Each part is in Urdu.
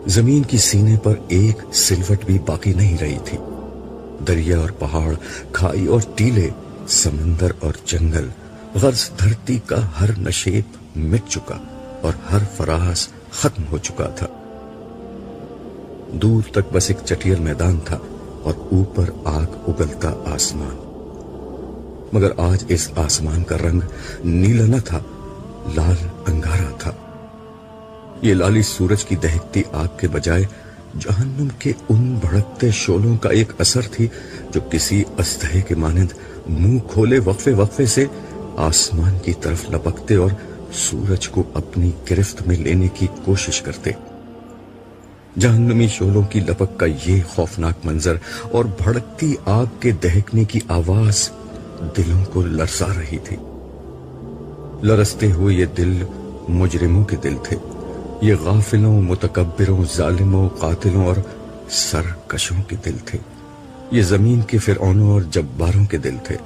زمین کی سینے پر ایک سلوٹ بھی باقی نہیں رہی تھی۔ دریا اور پہاڑ، کھائی اور ٹیلے، سمندر اور جنگل، غرض دھرتی کا ہر نشیب مٹ چکا اور ہر فراز ختم ہو چکا تھا۔ دور تک بس ایک چٹیل میدان تھا اور اوپر آگ اگلتا آسمان، مگر آج اس آسمان کا رنگ نیلا نہ تھا، لال انگارا تھا۔ یہ لالی سورج کی دہکتی آگ کے بجائے جہنم کے ان بھڑکتے شعلوں کا ایک اثر تھی جو کسی اژدہے کے مانند منہ کھولے وقفے وقفے سے آسمان کی طرف لپکتے اور سورج کو اپنی گرفت میں لینے کی کوشش کرتے۔ جہنمی شعلوں کی لپک کا یہ خوفناک منظر اور بھڑکتی آگ کے دہکنے کی آواز دلوں کو لرزا رہی تھی۔ لرزتے ہوئے یہ دل مجرموں کے دل تھے، یہ غافلوں، متکبروں، ظالموں، قاتلوں اور سرکشوں کے دل تھے، یہ زمین کے فرعونوں اور جباروں کے دل تھے،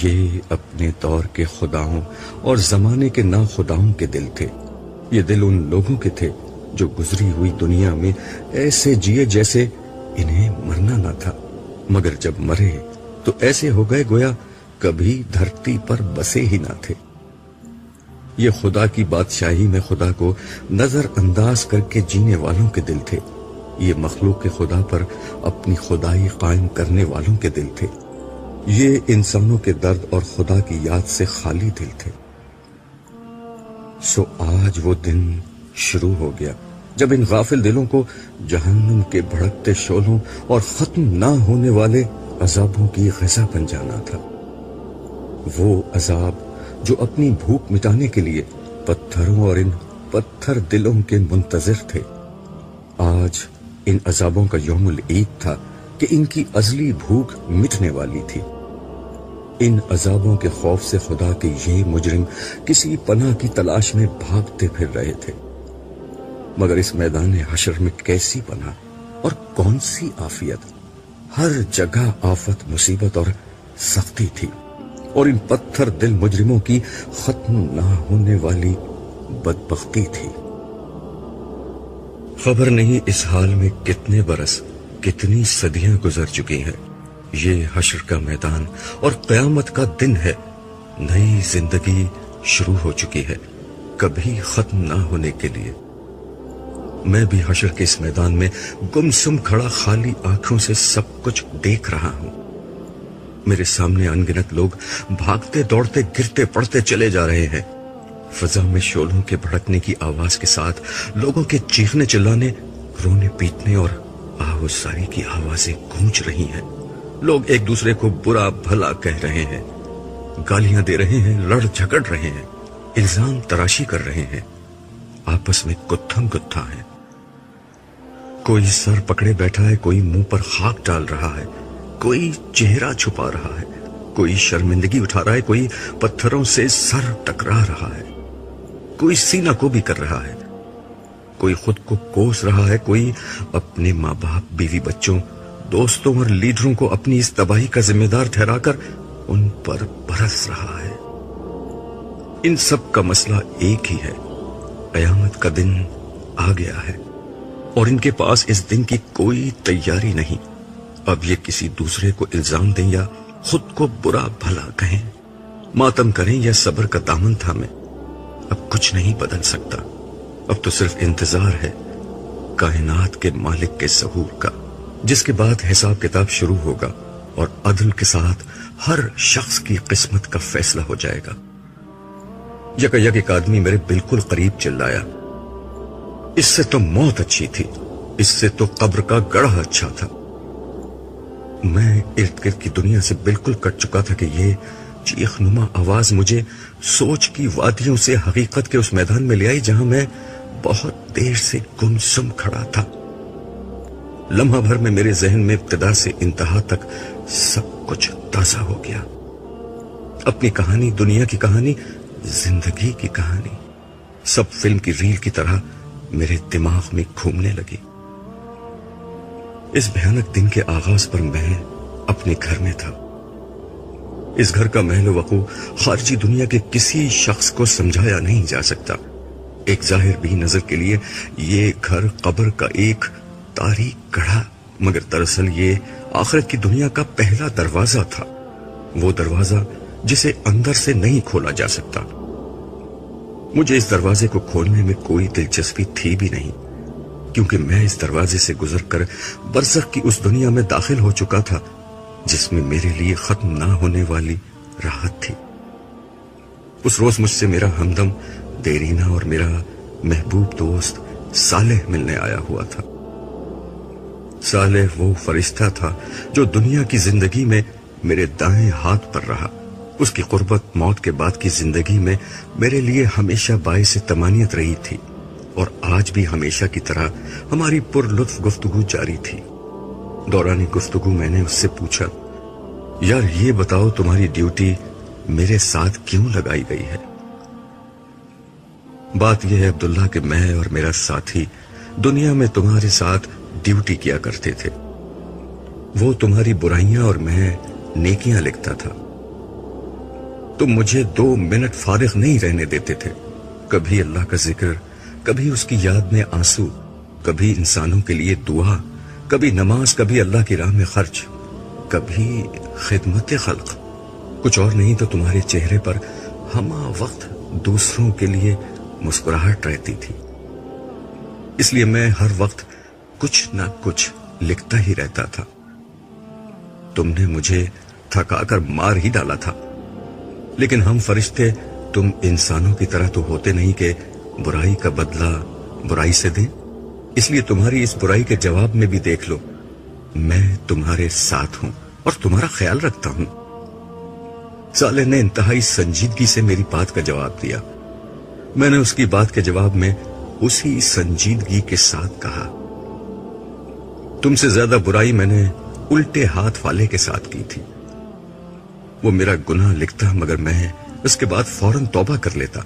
یہ اپنے دور کے خداؤں اور زمانے کے ناخداؤں کے دل تھے، یہ دل ان لوگوں کے تھے جو گزری ہوئی دنیا میں ایسے جیے جیسے انہیں مرنا نہ تھا، مگر جب مرے تو ایسے ہو گئے گویا کبھی دھرتی پر بسے ہی نہ تھے۔ یہ خدا کی بادشاہی میں خدا کو نظر انداز کر کے جینے والوں کے دل تھے، یہ مخلوق کے خدا پر اپنی خدائی قائم کرنے والوں کے دل تھے، یہ انسانوں کے درد اور خدا کی یاد سے خالی دل تھے۔ سو آج وہ دن شروع ہو گیا جب ان غافل دلوں کو جہنم کے بھڑکتے شعلوں اور ختم نہ ہونے والے عذابوں کی غذا بن جانا تھا۔ وہ عذاب جو اپنی بھوک مٹانے کے لیے پتھروں اور ان پتھر دلوں کے منتظر تھے۔ آج ان عذابوں کا یوم العید تھا کہ ان کی ازلی بھوک مٹنے والی تھی۔ ان عذابوں کے خوف سے خدا کے یہ مجرم کسی پناہ کی تلاش میں بھاگتے پھر رہے تھے، مگر اس میدان حشر میں کیسی پناہ اور کون سی عافیت! ہر جگہ آفت، مصیبت اور سختی تھی، اور ان پتھر دل مجرموں کی ختم نہ ہونے والی بدبختی تھی۔ خبر نہیں اس حال میں کتنے برس، کتنی صدیاں گزر چکی ہیں۔ یہ حشر کا میدان اور قیامت کا دن ہے، نئی زندگی شروع ہو چکی ہے، کبھی ختم نہ ہونے کے لیے۔ میں بھی حشر کے اس میدان میں گمسم کھڑا خالی آنکھوں سے سب کچھ دیکھ رہا ہوں۔ میرے سامنے انگنت لوگ بھاگتے دوڑتے گرتے پڑتے چلے جا رہے ہیں، فضا میں شعلوں کے بھڑکنے کی آواز کے ساتھ لوگوں کے چیخنے چلانے، رونے پیٹنے اور آہوازاری کی آوازیں گونج رہی ہیں۔ لوگ ایک دوسرے کو برا بھلا کہہ رہے ہیں، گالیاں دے رہے ہیں، لڑ جھگڑ رہے ہیں، الزام تراشی کر رہے ہیں، آپس میں گتھم گتھا ہے۔ کوئی سر پکڑے بیٹھا ہے، کوئی منہ پر خاک ڈال رہا ہے، کوئی چہرہ چھپا رہا ہے، کوئی شرمندگی اٹھا رہا ہے، کوئی پتھروں سے سر ٹکرا رہا ہے، کوئی سینہ کو بھی کر رہا ہے، کوئی خود کو کوس رہا ہے، کوئی اپنے ماں باپ، بیوی بچوں، دوستوں اور لیڈروں کو اپنی اس تباہی کا ذمہ دار ٹھہرا کر ان پر برس رہا ہے۔ ان سب کا مسئلہ ایک ہی ہے، قیامت کا دن آ گیا ہے، اور ان کے پاس اس دن کی کوئی تیاری نہیں۔ اب یہ کسی دوسرے کو الزام دیں یا خود کو برا بھلا کہیں، ماتم کریں یا صبر کا دامن تھامیں، اب کچھ نہیں بدل سکتا۔ اب تو صرف انتظار ہے کائنات کے مالک کے ظہور کا، جس کے بعد حساب کتاب شروع ہوگا اور عدل کے ساتھ ہر شخص کی قسمت کا فیصلہ ہو جائے گا۔ یک ایک آدمی میرے بالکل قریب چلایا، اس سے تو موت اچھی تھی، اس سے تو قبر کا گڑھا اچھا تھا۔ میں ارد گرد کی دنیا سے بالکل کٹ چکا تھا کہ یہ چیخ نما آواز مجھے سوچ کی وادیوں سے حقیقت کے اس میدان میں لے آئی جہاں میں بہت دیر سے گمسم کھڑا تھا۔ لمحہ بھر میں میرے ذہن میں ابتدا سے انتہا تک سب کچھ تازہ ہو گیا۔ اپنی کہانی، دنیا کی کہانی، زندگی کی کہانی، سب فلم کی ریل کی طرح میرے دماغ میں گھومنے لگی۔ اس بھیانک دن کے آغاز پر میں اپنے گھر میں تھا۔ اس گھر کا محل وقوع خارجی دنیا کے کسی شخص کو سمجھایا نہیں جا سکتا۔ ایک ظاہر بھی نظر کے لیے یہ گھر قبر کا ایک تاریک گڑھا، مگر دراصل یہ آخرت کی دنیا کا پہلا دروازہ تھا، وہ دروازہ جسے اندر سے نہیں کھولا جا سکتا۔ مجھے اس دروازے کو کھولنے میں کوئی دلچسپی تھی بھی نہیں، کیونکہ میں اس دروازے سے گزر کر برزخ کی اس دنیا میں داخل ہو چکا تھا جس میں میرے لیے ختم نہ ہونے والی راحت تھی۔ اس روز مجھ سے میرا ہمدم دیرینہ اور میرا محبوب دوست صالح ملنے آیا ہوا تھا۔ صالح وہ فرشتہ تھا جو دنیا کی زندگی میں میرے دائیں ہاتھ پر رہا۔ اس کی قربت موت کے بعد کی زندگی میں میرے لیے ہمیشہ باعث طمانینت رہی تھی، اور آج بھی ہمیشہ کی طرح ہماری پر لطف گفتگو جاری تھی۔ دوران گفتگو میں نے اس سے پوچھا، یار یہ بتاؤ تمہاری ڈیوٹی میرے ساتھ کیوں لگائی گئی ہے؟ بات یہ ہے عبداللہ کہ میں اور میرا ساتھی دنیا میں تمہارے ساتھ ڈیوٹی کیا کرتے تھے۔ وہ تمہاری برائیاں اور میں نیکیاں لکھتا تھا۔ تم مجھے 2 منٹ فارغ نہیں رہنے دیتے تھے، کبھی اللہ کا ذکر، کبھی اس کی یاد میں آنسو، کبھی انسانوں کے لیے دعا، کبھی نماز، کبھی اللہ کی راہ میں خرچ، کبھی خدمت خلق۔ کچھ اور نہیں تو تمہارے چہرے پر ہمہ وقت دوسروں کے لیے مسکراہٹ رہتی تھی۔ اس لیے میں ہر وقت کچھ نہ کچھ لکھتا ہی رہتا تھا۔ تم نے مجھے تھکا کر مار ہی ڈالا تھا، لیکن ہم فرشتے تم انسانوں کی طرح تو ہوتے نہیں کہ برائی کا بدلہ برائی سے دیں۔ اس لیے تمہاری اس برائی کے جواب میں بھی دیکھ لو، میں تمہارے ساتھ ہوں اور تمہارا خیال رکھتا ہوں۔ صالح نے انتہائی سنجیدگی سے میری بات کا جواب دیا۔ میں نے اس کی بات کے جواب میں اسی سنجیدگی کے ساتھ کہا، تم سے زیادہ برائی میں نے الٹے ہاتھ والے کے ساتھ کی تھی۔ وہ میرا گناہ لکھتا مگر میں اس کے بعد فوراً توبہ کر لیتا،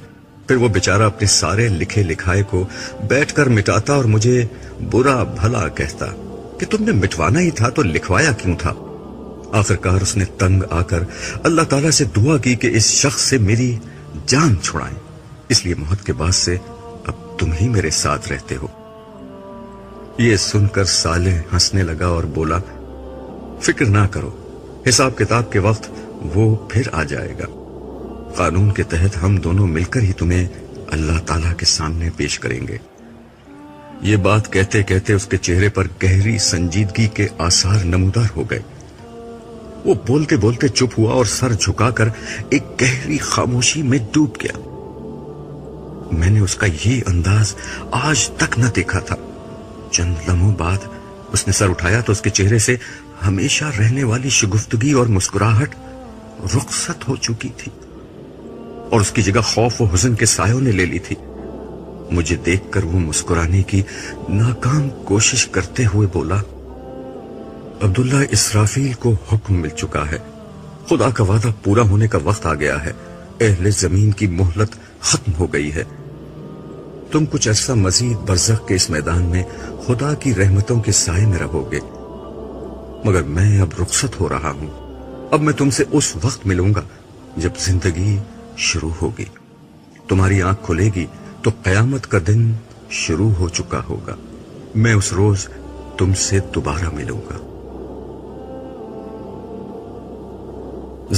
پھر وہ بیچارہ اپنے سارے لکھے لکھائے کو بیٹھ کر مٹاتا اور مجھے برا بھلا کہتا کہ تم نے مٹوانا ہی تھا تو لکھوایا کیوں تھا۔ آخرکار اس نے تنگ آ کر اللہ تعالیٰ سے دعا کی کہ اس شخص سے میری جان چھڑائیں، اس لیے موت کے بعد سے اب تم ہی میرے ساتھ رہتے ہو۔ یہ سن کر صالح ہنسنے لگا اور بولا، فکر نہ کرو، حساب کتاب کے وقت وہ پھر آ جائے گا۔ قانون کے تحت ہم دونوں مل کر ہی تمہیں اللہ تعالیٰ کے سامنے پیش کریں گے۔ یہ بات کہتے کہتے اس کے چہرے پر گہری سنجیدگی کے آثار نمودار ہو گئے۔ وہ بولتے بولتے چپ ہوا اور سر جھکا کر ایک گہری خاموشی میں ڈوب گیا۔ میں نے اس کا یہ انداز آج تک نہ دیکھا تھا۔ چند لمحوں بعد اس نے سر اٹھایا تو اس کے چہرے سے ہمیشہ رہنے والی شگفتگی اور مسکراہٹ رخصت ہو چکی تھی، اور اس کی جگہ خوف و حزن کے سایوں نے لے لی تھی۔ مجھے دیکھ کر وہ مسکرانے کی ناکام کوشش کرتے ہوئے بولا، عبداللہ، اسرافیل کو حکم مل چکا ہے، خدا کا وعدہ پورا ہونے کا وقت آ گیا ہے، اہل زمین کی مہلت ختم ہو گئی ہے۔ تم کچھ عرصہ مزید برزخ کے اس میدان میں خدا کی رحمتوں کے سائے میں رہو گے، مگر میں اب رخصت ہو رہا ہوں۔ اب میں تم سے اس وقت ملوں گا جب زندگی شروع ہوگی۔ تمہاری آنکھ کھلے گی تو قیامت کا دن شروع ہو چکا ہوگا۔ میں اس روز تم سے دوبارہ ملوں گا۔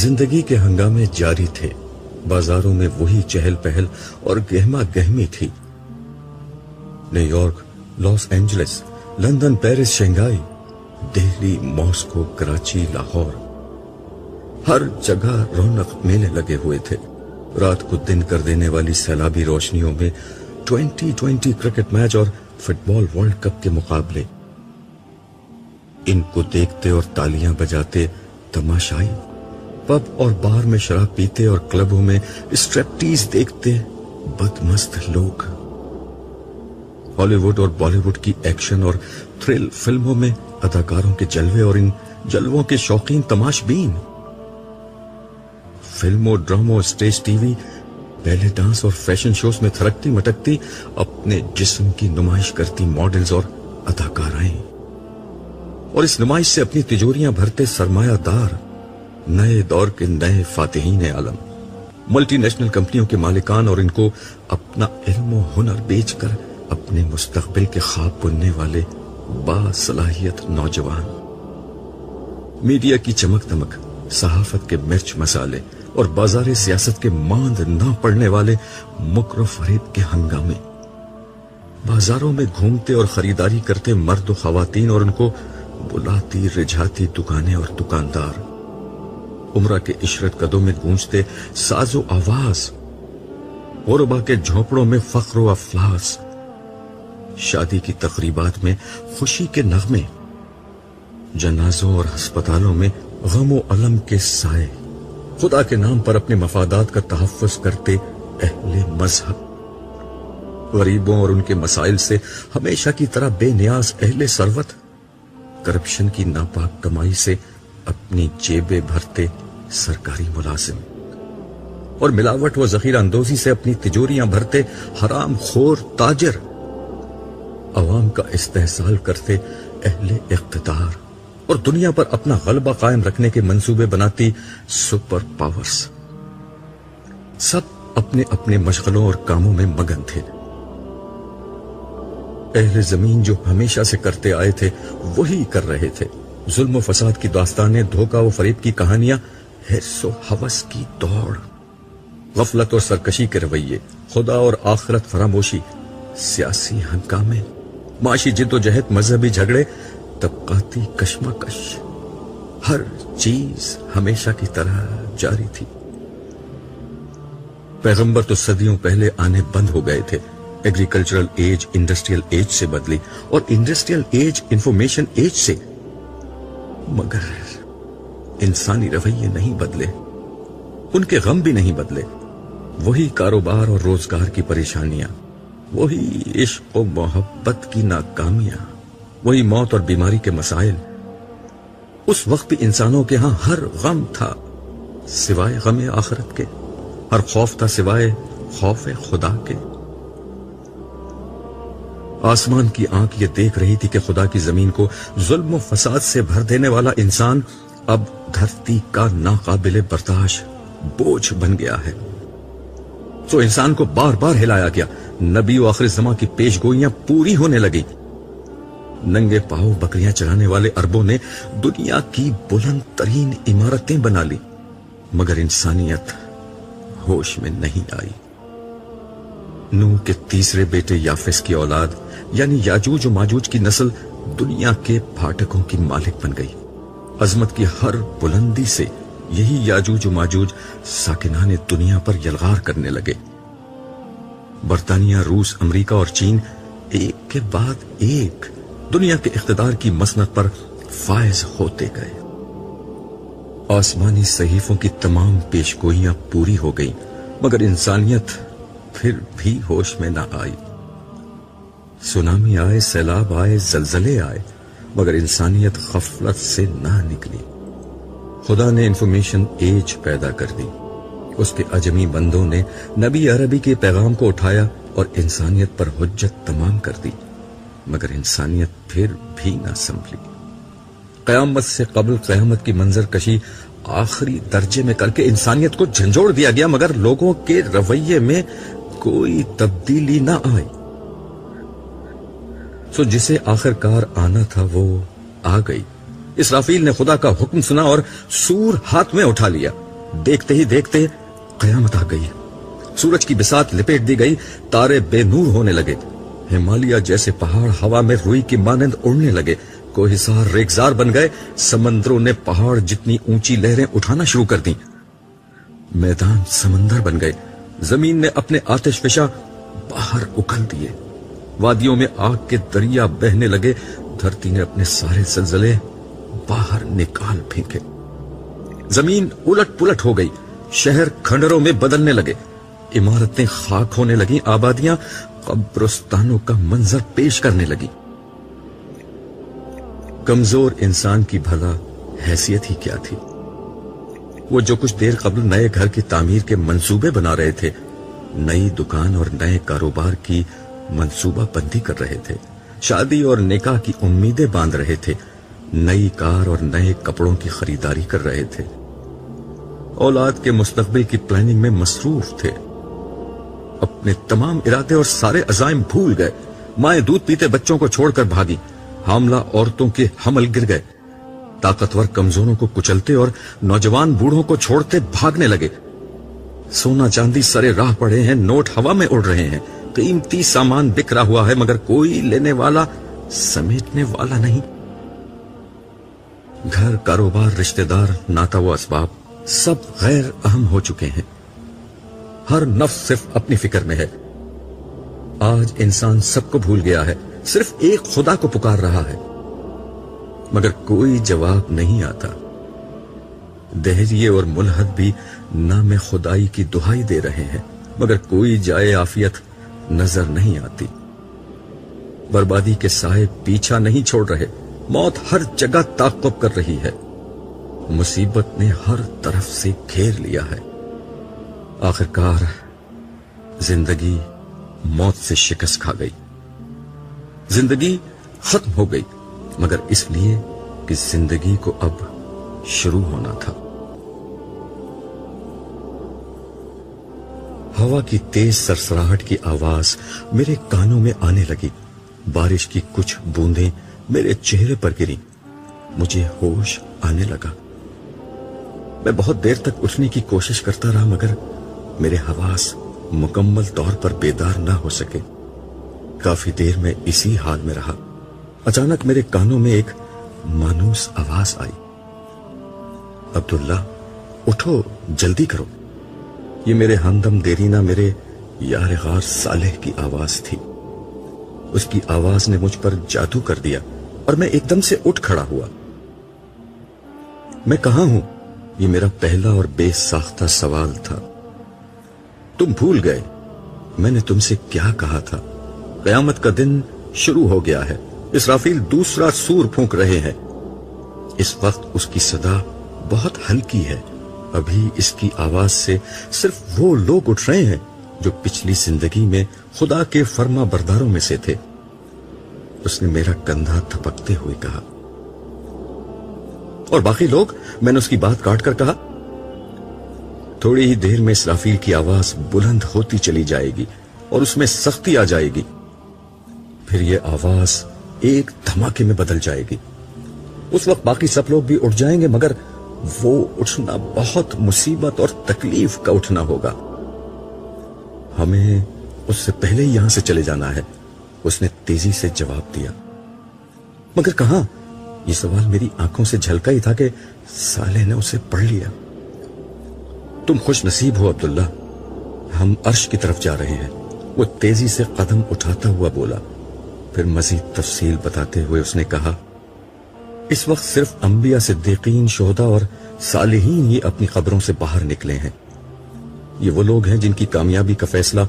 زندگی کے ہنگامے جاری تھے، بازاروں میں وہی چہل پہل اور گہما گہمی تھی۔ New York, Los Angeles, London, Paris, Shanghai, Delhi, Moscow, Karachi, Lahore, ہر جگہ رونق میلے لگے ہوئے تھے۔ رات کو دن کر دینے والی سیلابی روشنیوں میں 2020 کرکٹ میچ اور فٹ بال ورلڈ کپ کے مقابلے، ان کو دیکھتے اور تالیاں بجاتے تماشائی، پب اور بار میں شراب پیتے اور کلبوں میں اسٹریپٹیز دیکھتے بدمست لوگ، ہالی ووڈ اور بالی ووڈ کی ایکشن اور تھرل فلموں میں اداکاروں کے جلوے اور ان جلووں کے شوقین تماش بین، فلموں، ڈراموں، اسٹیج ٹی وی، بیلے ڈانس اور فیشن شوز میں تھرکتی مٹکتی اپنے جسم کی نمائش کرتی ماڈلز اور اداکارائیں، اور اس نمائش سے اپنی تجوریاں بھرتے سرمایہ دار، نئے دور کے نئے فاتحین عالم۔ ملٹی نیشنل کمپنیوں کے مالکان اور ان کو اپنا علم و ہنر بیچ کر اپنے مستقبل کے خواب بننے والے باصلاحیت نوجوان، میڈیا کی چمک دمک، صحافت کے مرچ مسالے اور بازار سیاست کے ماند نہ پڑنے والے مکر و فریب کے ہنگامے، بازاروں میں گھومتے اور خریداری کرتے مرد و خواتین اور ان کو بلاتی رجھاتی دکانیں اور دکاندار، عمرہ کے عشرت قدوں میں گونجتے ساز و آواز، غربا کے جھونپڑوں میں فخر و افلاس، شادی کی تقریبات میں خوشی کے نغمے، جنازوں اور ہسپتالوں میں غم و علم کے سائے، خدا کے نام پر اپنے مفادات کا تحفظ کرتے اہل مذہب، غریبوں اور ان کے مسائل سے ہمیشہ کی طرح بے نیاز اہل ثروت، کرپشن کی ناپاک کمائی سے اپنی جیبیں بھرتے سرکاری ملازم اور ملاوٹ و ذخیرہ اندوزی سے اپنی تجوریاں بھرتے حرام خور تاجر، عوام کا استحصال کرتے اہل اقتدار اور دنیا پر اپنا غلبہ قائم رکھنے کے منصوبے بناتی سپر پاورز، سب اپنے اپنے مشغلوں اور کاموں میں مگن تھے۔ اہل زمین جو ہمیشہ سے کرتے آئے تھے وہی کر رہے تھے، ظلم و فساد کی داستانیں، دھوکہ و فریب کی کہانیاں، حرص و ہوس کی دوڑ، غفلت اور سرکشی کے رویے، خدا اور آخرت فراموشی، سیاسی ہنگامے، معاشی جد و جہد، مذہبی جھگڑے، طبقاتی کشمکش، ہر چیز ہمیشہ کی طرح جاری تھی۔ پیغمبر تو صدیوں پہلے آنے بند ہو گئے تھے، ایگریکلچرل ایج انڈسٹریل ایج سے بدلی اور انڈسٹریل ایج انفارمیشن ایج سے، مگر انسانی رویے نہیں بدلے، ان کے غم بھی نہیں بدلے، وہی کاروبار اور روزگار کی پریشانیاں، وہی عشق و محبت کی ناکامیاں، وہی موت اور بیماری کے مسائل۔ اس وقت بھی انسانوں کے ہاں ہر غم تھا سوائے غم آخرت کے، ہر خوف تھا سوائے خوف خدا کے۔ آسمان کی آنکھ یہ دیکھ رہی تھی کہ خدا کی زمین کو ظلم و فساد سے بھر دینے والا انسان اب دھرتی کا ناقابل برداشت بوجھ بن گیا ہے، تو انسان کو بار بار ہلایا گیا، نبی و آخر زمان کی پیش گوئیاں پوری ہونے لگی، ننگے پاؤں بکریاں چرانے والے عربوں نے دنیا کی بلند ترین عمارتیں بنا لی، مگر انسانیت ہوش میں نہیں آئی۔ نوح کے تیسرے بیٹے یافس کی اولاد یعنی یاجوج و ماجوج کی نسل دنیا کے پھاٹکوں کی مالک بن گئی۔ عظمت کی ہر بلندی سے یہی یاجوج و ماجوج ساکنان دنیا پر یلغار کرنے لگے۔ برطانیہ، روس، امریکہ اور چین ایک کے بعد ایک دنیا کے اقتدار کی مسند پر فائز ہوتے گئے۔ آسمانی صحیفوں کی تمام پیشگوئیاں پوری ہو گئیں، مگر انسانیت پھر بھی ہوش میں نہ آئی۔ سونامی آئے، سیلاب آئے، زلزلے آئے، مگر انسانیت غفلت سے نہ نکلی۔ خدا نے انفارمیشن ایج پیدا کر دی، اس کے اجمی بندوں نے نبی عربی کے پیغام کو اٹھایا اور انسانیت پر حجت تمام کر دی، مگر انسانیت پھر بھی نہ سنبھلی۔ قیامت سے قبل قیامت کی منظر کشی آخری درجے میں کر کے انسانیت کو جھنجھوڑ دیا گیا، مگر لوگوں کے رویے میں کوئی تبدیلی نہ آئی۔ سو جسے آخر کار آنا تھا وہ آ گئی۔ اسرافیل نے خدا کا حکم سنا اور سور ہاتھ میں اٹھا لیا، دیکھتے ہی دیکھتے قیامت آ گئی، سورج کی بساط لپیٹ دی گئی، تارے بے نور ہونے لگے، ہمالیہ جیسے پہاڑ ہوا میں روئی کی مانند اڑنے لگے، کوہسار ریگزار بن گئے، سمندروں نے پہاڑ جتنی اونچی لہریں اٹھانا شروع کر دیں، میدان سمندر بن گئے، زمین نے اپنے آتش فشاں باہر اکھل دیے، وادیوں میں آگ کے دریا بہنے لگے، دھرتی نے اپنے سارے زلزلے باہر نکال پھینکے، زمین الٹ پلٹ ہو گئی، شہر کھنڈروں میں بدلنے لگے، عمارتیں خاک ہونے لگیں، آبادیاں قبرستانوں کا منظر پیش کرنے لگی۔ کمزور انسان کی بھلا حیثیت ہی کیا تھی؟ وہ جو کچھ دیر قبل نئے گھر کی تعمیر کے منصوبے بنا رہے تھے، نئی دکان اور نئے کاروبار کی منصوبہ بندی کر رہے تھے، شادی اور نکاح کی امیدیں باندھ رہے تھے، نئی کار اور نئے کپڑوں کی خریداری کر رہے تھے، اولاد کے مستقبل کی پلاننگ میں مصروف تھے. اپنے تمام ارادے اور سارے عزائم بھول گئے. مائیں دودھ پیتے بچوں کو چھوڑ کر بھاگی. حاملہ عورتوں کے حمل گر گئے. طاقتور کمزوروں کو کچلتے اور نوجوان بوڑھوں کو چھوڑتے بھاگنے لگے. سونا چاندی سرے راہ پڑے ہیں, نوٹ ہوا میں اڑ رہے ہیں, قیمتی سامان بکھرا ہوا ہے, مگر کوئی لینے والا, سمیٹنے والا نہیں. گھر, کاروبار, رشتہ دار, ناتا و اسباب سب غیر اہم ہو چکے ہیں. ہر نفس صرف اپنی فکر میں ہے. آج انسان سب کو بھول گیا ہے, صرف ایک خدا کو پکار رہا ہے, مگر کوئی جواب نہیں آتا. دہریے اور ملحد بھی نام خدائی کی دہائی دے رہے ہیں, مگر کوئی جائے عافیت نظر نہیں آتی. بربادی کے سائے پیچھا نہیں چھوڑ رہے. موت ہر جگہ تعاقب کر رہی ہے. مصیبت نے ہر طرف سے گھیر لیا ہے. آخرکار زندگی موت سے شکست کھا گئی. زندگی ختم ہو گئی, مگر اس لیے کہ زندگی کو اب شروع ہونا تھا. ہوا کی تیز سرسراہٹ کی آواز میرے کانوں میں آنے لگی. بارش کی کچھ بوندیں میرے چہرے پر گری. مجھے ہوش آنے لگا. میں بہت دیر تک اٹھنے کی کوشش کرتا رہا, مگر میرے حواس مکمل طور پر بیدار نہ ہو سکے. کافی دیر میں اسی حال میں رہا. اچانک میرے کانوں میں ایک مانوس آواز آئی, عبداللہ اٹھو, جلدی کرو. یہ میرے ہمدم دیرینہ, میرے یار غار صالح کی آواز تھی. اس کی آواز نے مجھ پر جادو کر دیا اور میں ایک دم سے اٹھ کھڑا ہوا. میں کہاں ہوں؟ یہ میرا پہلا اور بے ساختہ سوال تھا. تم بھول گئے میں نے تم سے کیا کہا تھا. قیامت کا دن شروع ہو گیا ہے. اسرافیل دوسرا سور پھونک رہے ہیں. اس وقت اس کی صدا بہت ہلکی ہے. ابھی اس کی آواز سے صرف وہ لوگ اٹھ رہے ہیں جو پچھلی زندگی میں خدا کے فرما برداروں میں سے تھے. اس نے میرا کندھا تھپکتے ہوئے کہا. اور باقی لوگ؟ میں نے اس کی بات کاٹ کر کہا. تھوڑی ہی دیر میں اسرافیل کی آواز بلند ہوتی چلی جائے گی اور اس میں سختی آ جائے گی. پھر یہ آواز ایک دھماکے میں بدل جائے گی. اس وقت باقی سب لوگ بھی اٹھ جائیں گے, مگر وہ اٹھنا بہت مصیبت اور تکلیف کا اٹھنا ہوگا. ہمیں اس سے پہلے ہی یہاں سے چلے جانا ہے. اس نے تیزی سے جواب دیا. مگر کہاں؟ یہ سوال میری آنکھوں سے جھلکا ہی تھا کہ صالح نے اسے پڑھ لیا. تم خوش نصیب ہو عبداللہ, ہم عرش کی طرف جا رہے ہیں. وہ تیزی سے قدم اٹھاتا ہوا بولا. پھر مزید تفصیل بتاتے ہوئے اس نے کہا, اس وقت صرف انبیاء, صدیقین, شہداء اور صالحین ہی اپنی قبروں سے باہر نکلے ہیں. یہ وہ لوگ ہیں جن کی کامیابی کا فیصلہ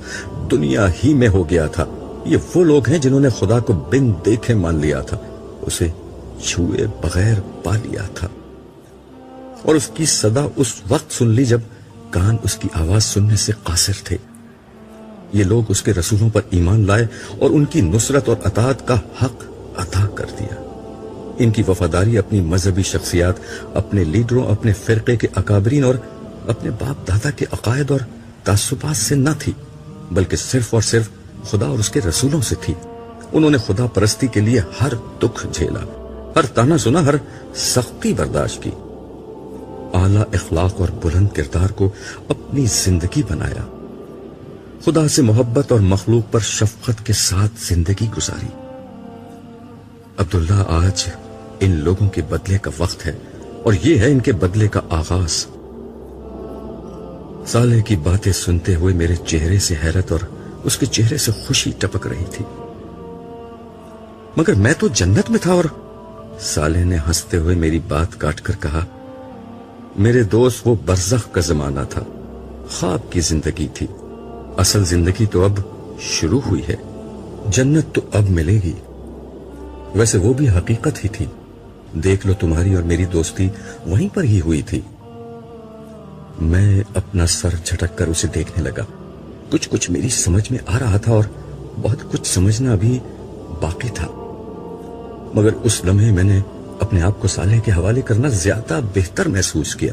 دنیا ہی میں ہو گیا تھا. یہ وہ لوگ ہیں جنہوں نے خدا کو بن دیکھے مان لیا تھا, اسے چھوئے بغیر پا لیا تھا, اور اس کی صدا اس وقت سن لی جب کان اس کی آواز سننے سے قاصر تھے. یہ لوگ اس کے رسولوں پر ایمان لائے اور ان کی نصرت اور اطاعت کا حق ادا کر دیا. ان کی وفاداری اپنی مذہبی شخصیات, اپنے لیڈروں, اپنے فرقے کے اکابرین اور اپنے باپ دادا کے عقائد اور تعصبات سے نہ تھی, بلکہ صرف اور صرف خدا اور اس کے رسولوں سے تھی. انہوں نے خدا پرستی کے لیے ہر دکھ جھیلا, ہر طعنہ سنا, ہر سختی برداشت کی. اعلیٰ اخلاق اور بلند کردار کو اپنی زندگی بنایا. خدا سے محبت اور مخلوق پر شفقت کے ساتھ زندگی گزاری. عبداللہ, آج ان لوگوں کے بدلے کا وقت ہے, اور یہ ہے ان کے بدلے کا آغاز. صالح کی باتیں سنتے ہوئے میرے چہرے سے حیرت اور اس کے چہرے سے خوشی ٹپک رہی تھی. مگر میں تو جنت میں تھا. اور صالح نے ہنستے ہوئے میری بات کاٹ کر کہا, میرے دوست, وہ برزخ کا زمانہ تھا, خواب کی زندگی تھی. اصل زندگی تو اب شروع ہوئی ہے. جنت تو اب ملے گی. ویسے وہ بھی حقیقت ہی تھی. دیکھ لو, تمہاری اور میری دوستی وہیں پر ہی ہوئی تھی. میں اپنا سر جھٹک کر اسے دیکھنے لگا. کچھ میری سمجھ میں آ رہا تھا اور بہت کچھ سمجھنا بھی باقی تھا. مگر اس لمحے میں نے اپنے آپ کو صالح کے حوالے کرنا زیادہ بہتر محسوس کیا.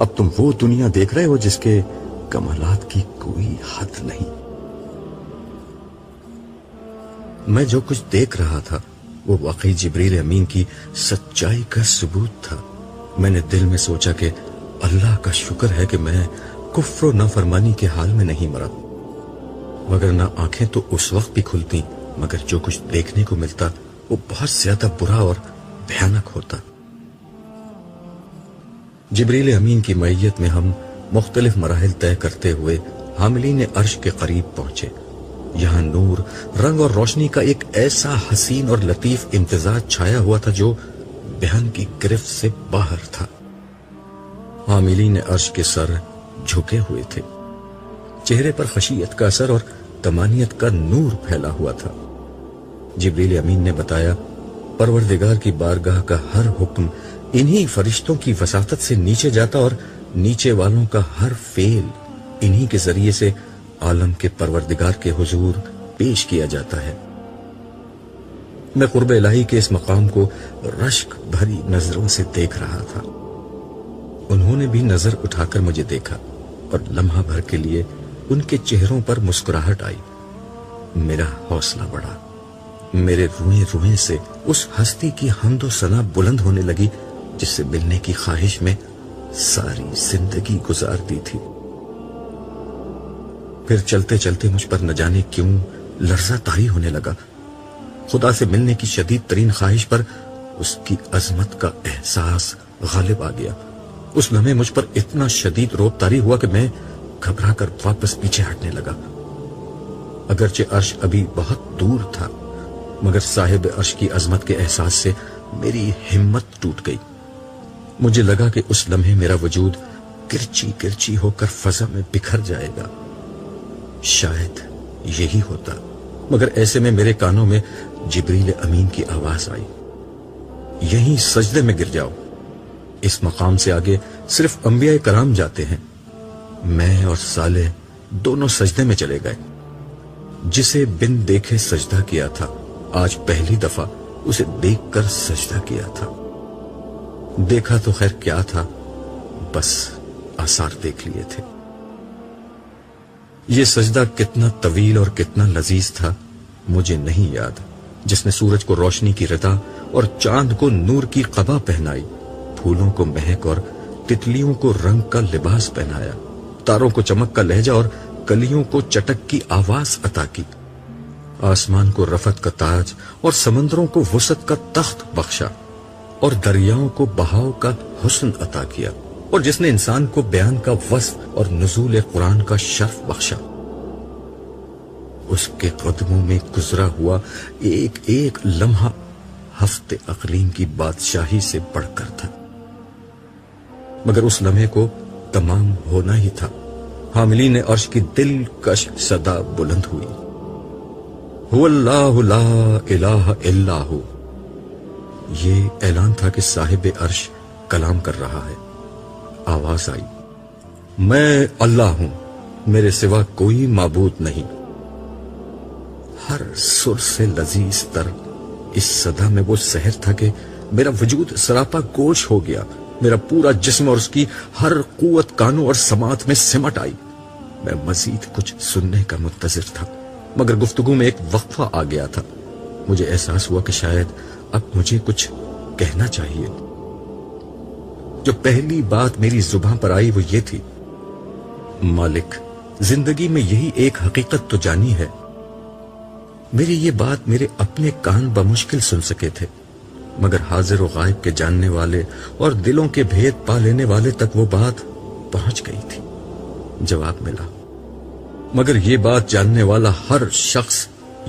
اب تم وہ دنیا دیکھ رہے ہو جس کے کمالات کی کوئی حد نہیں۔ میں جو کچھ دیکھ رہا تھا وہ واقعی جبریل امین کی سچائی کا ثبوت تھا۔ میں نے دل میں سوچا کہ اللہ کا شکر ہے کہ میں کفر و نافرمانی کے حال میں نہیں مرا، مگر نہ آنکھیں تو اس وقت بھی کھلتی مگر جو کچھ دیکھنے کو ملتا وہ بہت زیادہ برا اور بھیانک ہوتا۔ جبریل امین کی معیت میں ہم مختلف مراحل طے کرتے ہوئے حاملین عرش کے قریب پہنچے۔ یہاں نور، رنگ اور روشنی کا ایک ایسا حسین اور لطیف امتزاج چھایا ہوا تھا جو بیان کی گرفت سے باہر تھا۔ حاملین عرش کے سر جھکے ہوئے تھے، چہرے پر خشیت کا اثر اور تمانیت کا نور پھیلا ہوا تھا۔ جبریل امین نے بتایا، پروردگار کی بارگاہ کا ہر حکم انہی فرشتوں کی وساطت سے نیچے جاتا اور نیچے والوں کا ہر فعل انہی کے ذریعے سے عالم کے پروردگار کے حضور پیش کیا جاتا ہے۔ میں قرب الہی کے اس مقام کو رشک بھری نظروں سے دیکھ رہا تھا۔ انہوں نے بھی نظر اٹھا کر مجھے دیکھا اور لمحہ بھر کے لیے ان کے چہروں پر مسکراہٹ آئی۔ میرا حوصلہ بڑھا، میرے روئیں روئیں سے اس ہستی کی حمد و ثنا بلند ہونے لگی جس سے ملنے کی خواہش میں ساری زندگی گزار دی تھی۔ پھر چلتے چلتے مجھ پر نہ جانے کیوں لرزہ طاری ہونے لگا۔ خدا سے ملنے کی شدید ترین خواہش پر اس کی عظمت کا احساس غالب آ گیا۔ اس لمحے مجھ پر اتنا شدید روب طاری ہوا کہ میں گھبرا کر واپس پیچھے ہٹنے لگا۔ اگرچہ عرش ابھی بہت دور تھا مگر صاحب عرش کی عظمت کے احساس سے میری ہمت ٹوٹ گئی۔ مجھے لگا کہ اس لمحے میرا وجود کرچی کرچی ہو کر فضا میں بکھر جائے گا۔ شاید یہی ہوتا، مگر ایسے میں میرے کانوں میں جبریل امین کی آواز آئی، یہیں سجدے میں گر جاؤ، اس مقام سے آگے صرف انبیاء کرام جاتے ہیں۔ میں اور صالح دونوں سجدے میں چلے گئے۔ جسے بن دیکھے سجدہ کیا تھا، آج پہلی دفعہ اسے دیکھ کر سجدہ کیا تھا۔ دیکھا تو خیر کیا تھا، بس آثار دیکھ لیے تھے۔ یہ سجدہ کتنا طویل اور کتنا لذیذ تھا مجھے نہیں یاد، جس نے سورج کو روشنی کی رتا اور چاند کو نور کی قبا پہنائی، پھولوں کو مہک اور تتلیوں کو رنگ کا لباس پہنایا، تاروں کو چمک کا لہجہ اور کلیوں کو چٹک کی آواز عطا کی، آسمان کو رفعت کا تاج اور سمندروں کو وسعت کا تخت بخشا اور دریاؤں کو بہاؤ کا حسن عطا کیا، اور جس نے انسان کو بیان کا وصف اور نزول قرآن کا شرف بخشا۔ اس کے قدموں میں گزرا ہوا ایک ایک لمحہ ہفتے اقلیم کی بادشاہی سے بڑھ کر تھا، مگر اس لمحے کو تمام ہونا ہی تھا۔ حاملین عرش کی دلکش صدا بلند ہوئی، هو اللہ لا الہ الا ہو۔ یہ اعلان تھا کہ صاحب عرش کلام کر رہا ہے۔ آواز آئی، میں اللہ ہوں، میرے سوا کوئی معبود نہیں۔ ہر سر سے لذیذ تر اس صدا میں وہ سحر تھا کہ میرا وجود سراپا گوش ہو گیا، میرا پورا جسم اور اس کی ہر قوت کانوں اور سماعت میں سمٹ آئی۔ میں مزید کچھ سننے کا منتظر تھا مگر گفتگو میں ایک وقفہ آ گیا تھا۔ مجھے احساس ہوا کہ شاید اب مجھے کچھ کہنا چاہیے۔ جو پہلی بات میری زبان پر آئی وہ یہ تھی، مالک، زندگی میں یہی ایک حقیقت تو جانی ہے۔ میری یہ بات میرے اپنے کان بمشکل سن سکے تھے مگر حاضر و غائب کے جاننے والے اور دلوں کے بھید پا لینے والے تک وہ بات پہنچ گئی تھی۔ جواب ملا، مگر یہ بات جاننے والا ہر شخص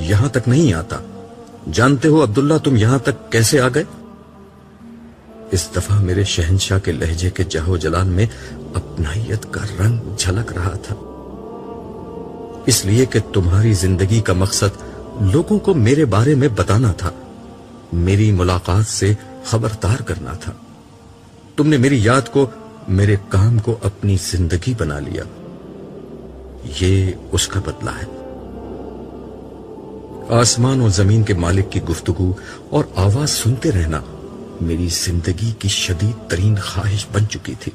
یہاں تک نہیں آتا۔ جانتے ہو عبداللہ تم یہاں تک کیسے آ گئے؟ اس دفعہ میرے شہنشاہ کے لہجے کے جہو جلال میں اپنائیت کا رنگ جھلک رہا تھا۔ اس لیے کہ تمہاری زندگی کا مقصد لوگوں کو میرے بارے میں بتانا تھا، میری ملاقات سے خبردار کرنا تھا۔ تم نے میری یاد کو، میرے کام کو اپنی زندگی بنا لیا، یہ اس کا بدلہ ہے۔ آسمان و زمین کے مالک کی گفتگو اور آواز سنتے رہنا میری زندگی کی شدید ترین خواہش بن چکی تھی۔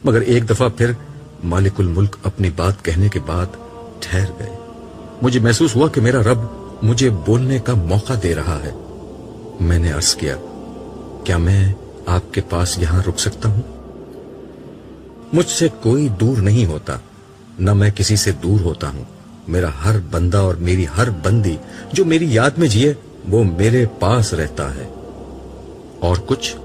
مگر ایک دفعہ پھر مالک الملک اپنی بات کہنے کے بعد ٹھہر گئے۔ مجھے محسوس ہوا کہ میرا رب مجھے بولنے کا موقع دے رہا ہے۔ میں نے عرض کیا، کیا میں آپ کے پاس یہاں رک سکتا ہوں؟ مجھ سے کوئی دور نہیں ہوتا، نہ میں کسی سے دور ہوتا ہوں۔ میرا ہر بندہ اور میری ہر بندی جو میری یاد میں جیے وہ میرے پاس رہتا ہے۔ اور کچھ؟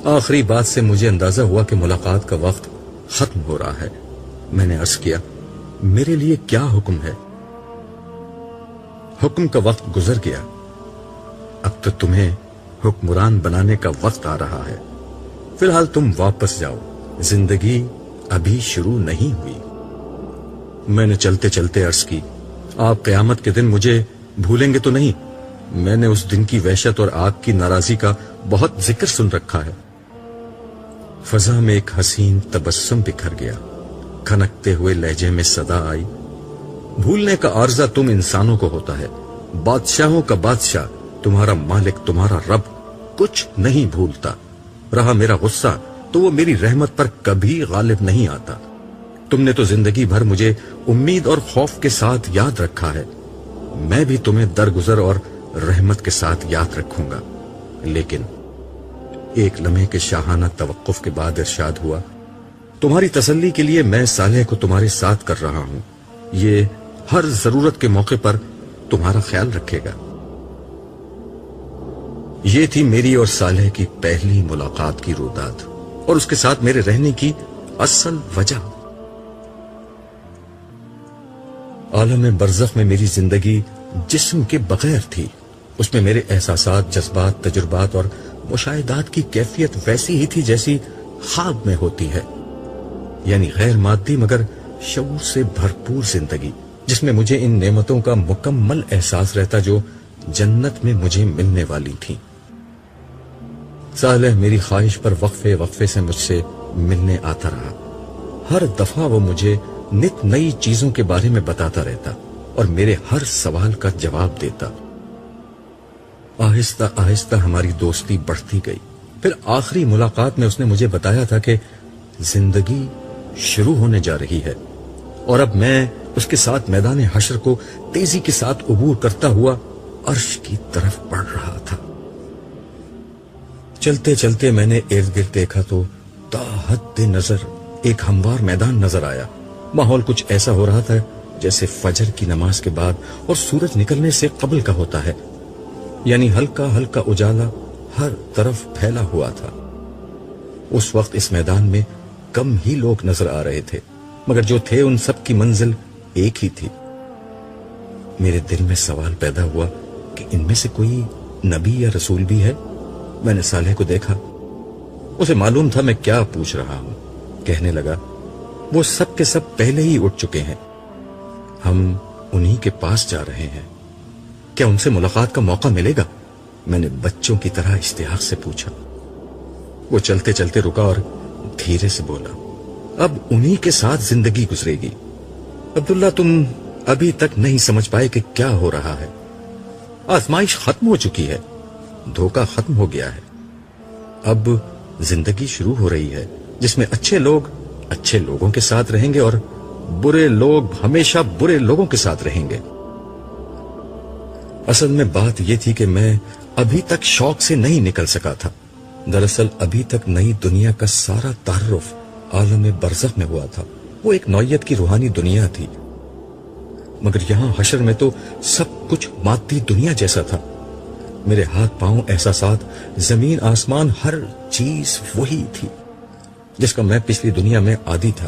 آخری بات سے مجھے اندازہ ہوا کہ ملاقات کا وقت ختم ہو رہا ہے۔ میں نے عرض کیا، میرے لیے کیا حکم ہے؟ حکم کا وقت گزر گیا، اب تو تمہیں حکمران بنانے کا وقت آ رہا ہے۔ فی الحال تم واپس جاؤ، زندگی ابھی شروع نہیں ہوئی۔ میں نے چلتے چلتے عرض کی، آپ قیامت کے دن مجھے بھولیں گے تو نہیں؟ میں نے اس دن کی وحشت اور آپ کی ناراضی کا بہت ذکر سن رکھا ہے۔ فضا میں ایک حسین تبسم بکھر گیا، کھنکتے ہوئے لہجے میں صدا آئی، بھولنے کا عارضہ تم انسانوں کو ہوتا ہے، بادشاہوں کا بادشاہ، تمہارا مالک، تمہارا رب کچھ نہیں بھولتا۔ رہا میرا غصہ تو وہ میری رحمت پر کبھی غالب نہیں آتا۔ تم نے تو زندگی بھر مجھے امید اور خوف کے ساتھ یاد رکھا ہے، میں بھی تمہیں درگزر اور رحمت کے ساتھ یاد رکھوں گا۔ لیکن ایک لمحے کے شاہانہ توقف کے بعد ارشاد ہوا، تمہاری تسلی کے لیے میں صالح کو تمہارے ساتھ کر رہا ہوں، یہ ہر ضرورت کے موقع پر تمہارا خیال رکھے گا۔ یہ تھی میری اور صالح کی پہلی ملاقات کی رویداد اور اس کے ساتھ میرے رہنے کی اصل وجہ۔ عالم برزخ میں میری زندگی جسم کے بغیر تھی، اس میں میرے احساسات، جذبات، تجربات اور مشاہدات کی کیفیت ویسی ہی تھی جیسی خواب میں ہوتی ہے، یعنی غیر مادی مگر شعور سے بھرپور زندگی، جس میں مجھے ان نعمتوں کا مکمل احساس رہتا جو جنت میں مجھے ملنے والی تھی۔ صالح میری خواہش پر وقفے وقفے سے مجھ سے ملنے آتا رہا، ہر دفعہ وہ مجھے نت نئی چیزوں کے بارے میں بتاتا رہتا اور میرے ہر سوال کا جواب دیتا۔ آہستہ آہستہ ہماری دوستی بڑھتی گئی۔ پھر آخری ملاقات میں اس نے مجھے بتایا تھا کہ زندگی شروع ہونے جا رہی ہے اور اب میں اس کے ساتھ میدان حشر کو تیزی کے ساتھ عبور کرتا ہوا عرش کی طرف بڑھ رہا تھا۔ چلتے چلتے میں نے ارد گرد دیکھا تو تا حد نظر ایک ہموار میدان نظر آیا۔ ماحول کچھ ایسا ہو رہا تھا جیسے فجر کی نماز کے بعد اور سورج نکلنے سے قبل کا ہوتا ہے، یعنی ہلکا ہلکا اجالا ہر طرف پھیلا ہوا تھا۔ اس وقت اس میدان میں کم ہی لوگ نظر آ رہے تھے، مگر جو تھے ان سب کی منزل ایک ہی تھی۔ میرے دل میں سوال پیدا ہوا کہ ان میں سے کوئی نبی یا رسول بھی ہے؟ میں نے صالح کو دیکھا، اسے معلوم تھا میں کیا پوچھ رہا ہوں۔ کہنے لگا، وہ سب کے سب پہلے ہی اٹھ چکے ہیں، ہم انہی کے پاس جا رہے ہیں، کیا ان سے ملاقات کا موقع ملے گا؟ میں نے بچوں کی طرح اشتیاق سے پوچھا۔ وہ چلتے چلتے رکا اور دھیرے سے بولا، اب انہی کے ساتھ زندگی گزرے گی۔ عبداللہ، تم ابھی تک نہیں سمجھ پائے کہ کیا ہو رہا ہے۔ آزمائش ختم ہو چکی ہے، دھوکہ ختم ہو گیا ہے، اب زندگی شروع ہو رہی ہے جس میں اچھے لوگ اچھے لوگوں کے ساتھ رہیں گے اور برے لوگ ہمیشہ برے لوگوں کے ساتھ رہیں گے۔ اصل میں بات یہ تھی کہ میں ابھی تک شوق سے نہیں نکل سکا تھا۔ دراصل ابھی تک نئی دنیا کا سارا تعارف عالم برزخ میں ہوا تھا، وہ ایک نوعیت کی روحانی دنیا تھی، مگر یہاں حشر میں تو سب کچھ مادی دنیا جیسا تھا۔ میرے ہاتھ پاؤں، احساسات، زمین آسمان، ہر چیز وہی تھی جس کا میں پچھلی دنیا میں عادی تھا۔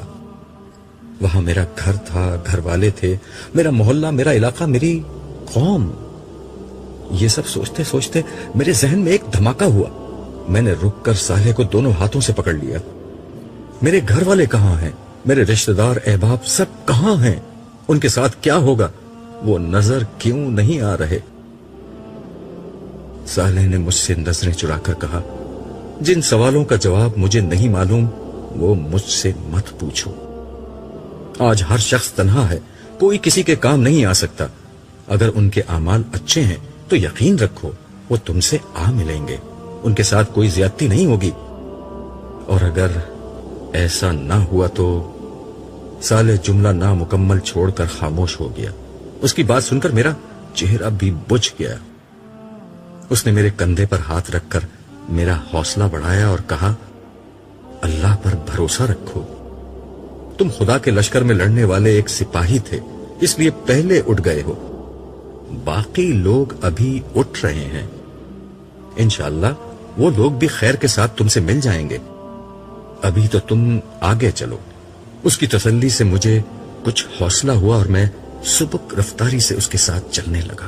وہاں میرا گھر تھا، گھر والے تھے، میرا محلہ، میرا علاقہ، میری قوم۔ یہ سب سوچتے سوچتے میرے ذہن میں ایک دھماکہ ہوا۔ میں نے رک کر صالح کو دونوں ہاتھوں سے پکڑ لیا۔ میرے گھر والے کہاں ہیں؟ میرے رشتہ دار، احباب سب کہاں ہیں؟ ان کے ساتھ کیا ہوگا؟ وہ نظر کیوں نہیں آ رہے؟ صالح نے مجھ سے نظریں چرا کر کہا، جن سوالوں کا جواب مجھے نہیں معلوم وہ مجھ سے مت پوچھو۔ آج ہر شخص تنہا ہے، کوئی کسی کے کام نہیں آ سکتا۔ اگر ان کے اعمال اچھے ہیں تو یقین رکھو وہ تم سے آ ملیں گے، ان کے ساتھ کوئی زیادتی نہیں ہوگی، اور اگر ایسا نہ ہوا تو صالح جملہ نامکمل چھوڑ کر خاموش ہو گیا۔ اس کی بات سن کر میرا چہرہ بھی بجھ گیا۔ اس نے میرے کندھے پر ہاتھ رکھ کر میرا حوصلہ بڑھایا اور کہا، اللہ پر بھروسہ رکھو، تم خدا کے لشکر میں لڑنے والے ایک سپاہی تھے، اس لیے پہلے اٹھ گئے ہو، باقی لوگ ابھی اٹھ رہے ہیں، انشاءاللہ وہ لوگ بھی خیر کے ساتھ تم سے مل جائیں گے، ابھی تو تم آگے چلو۔ اس کی تسلی سے مجھے کچھ حوصلہ ہوا اور میں سبک رفتاری سے اس کے ساتھ چلنے لگا۔